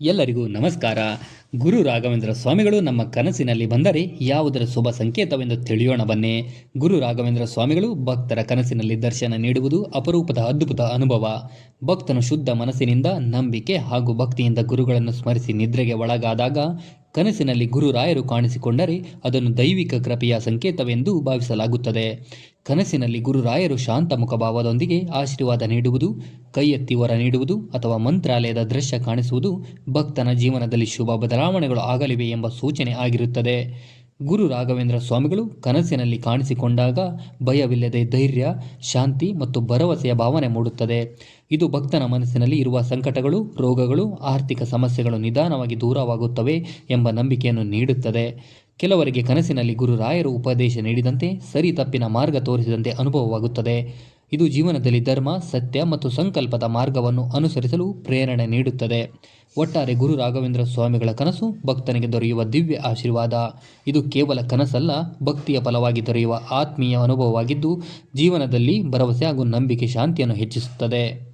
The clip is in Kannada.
ಎಲ್ಲರಿಗೂ ನಮಸ್ಕಾರ. ಗುರು ರಾಘವೇಂದ್ರ ಸ್ವಾಮಿಗಳು ನಮ್ಮ ಕನಸಿನಲ್ಲಿ ಬಂದರೆ ಯಾವುದರ ಶುಭ ಸಂಕೇತವೆಂದು ತಿಳಿಯೋಣ ಬನ್ನಿ. ಗುರು ರಾಘವೇಂದ್ರ ಸ್ವಾಮಿಗಳು ಭಕ್ತರ ಕನಸಿನಲ್ಲಿ ದರ್ಶನ ನೀಡುವುದು ಅಪರೂಪದ ಅದ್ಭುತ ಅನುಭವ. ಭಕ್ತನು ಶುದ್ಧ ಮನಸ್ಸಿನಿಂದ ನಂಬಿಕೆ ಹಾಗೂ ಭಕ್ತಿಯಿಂದ ಗುರುಗಳನ್ನು ಸ್ಮರಿಸಿ ನಿದ್ರೆಗೆ ಒಳಗಾದಾಗ ಕನಸಿನಲ್ಲಿ ಗುರುರಾಯರು ಕಾಣಿಸಿಕೊಂಡರೆ ಅದನ್ನು ದೈವಿಕ ಕೃಪೆಯ ಸಂಕೇತವೆಂದು ಭಾವಿಸಲಾಗುತ್ತದೆ. ಕನಸಿನಲ್ಲಿ ಗುರುರಾಯರು ಶಾಂತ ಮುಖಭಾವದೊಂದಿಗೆ ಆಶೀರ್ವಾದ ನೀಡುವುದು, ಕೈ ಎತ್ತಿ ವರ ನೀಡುವುದು ಅಥವಾ ಮಂತ್ರಾಲಯದ ದೃಶ್ಯ ಕಾಣಿಸುವುದು ಭಕ್ತನ ಜೀವನದಲ್ಲಿ ಶುಭ ಬದಲಾವಣೆಗಳು ಆಗಲಿವೆ ಎಂಬ ಸೂಚನೆ ಆಗಿರುತ್ತದೆ. ಗುರು ರಾಘವೇಂದ್ರ ಸ್ವಾಮಿಗಳು ಕನಸಿನಲ್ಲಿ ಕಾಣಿಸಿಕೊಂಡಾಗ ಭಯವಿಲ್ಲದೆ ಧೈರ್ಯ, ಶಾಂತಿ ಮತ್ತು ಭರವಸೆಯ ಭಾವನೆ ಮೂಡುತ್ತದೆ. ಇದು ಭಕ್ತನ ಮನಸ್ಸಿನಲ್ಲಿ ಇರುವ ಸಂಕಟಗಳು, ರೋಗಗಳು, ಆರ್ಥಿಕ ಸಮಸ್ಯೆಗಳು ನಿಧಾನವಾಗಿ ದೂರವಾಗುತ್ತವೆ ಎಂಬ ನಂಬಿಕೆಯನ್ನು ನೀಡುತ್ತದೆ. ಕೆಲವರಿಗೆ ಕನಸಿನಲ್ಲಿ ಗುರುರಾಯರು ಉಪದೇಶ ನೀಡಿದಂತೆ ಸರಿ ತಪ್ಪಿನ ಮಾರ್ಗ ತೋರಿಸಿದಂತೆ ಅನುಭವವಾಗುತ್ತದೆ. ಇದು ಜೀವನದಲ್ಲಿ ಧರ್ಮ, ಸತ್ಯ ಮತ್ತು ಸಂಕಲ್ಪದ ಮಾರ್ಗವನ್ನು ಅನುಸರಿಸಲು ಪ್ರೇರಣೆ ನೀಡುತ್ತದೆ. ಒಟ್ಟಾರೆ ಗುರು ರಾಘವೇಂದ್ರ ಸ್ವಾಮಿಗಳ ಕನಸು ಭಕ್ತನಿಗೆ ದೊರೆಯುವ ದಿವ್ಯ ಆಶೀರ್ವಾದ. ಇದು ಕೇವಲ ಕನಸಲ್ಲ, ಭಕ್ತಿಯ ಫಲವಾಗಿ ದೊರೆಯುವ ಆತ್ಮೀಯ ಅನುಭವವಾಗಿದ್ದು ಜೀವನದಲ್ಲಿ ಭರವಸೆ ಹಾಗೂ ನಂಬಿಕೆ, ಶಾಂತಿಯನ್ನು ಹೆಚ್ಚಿಸುತ್ತದೆ.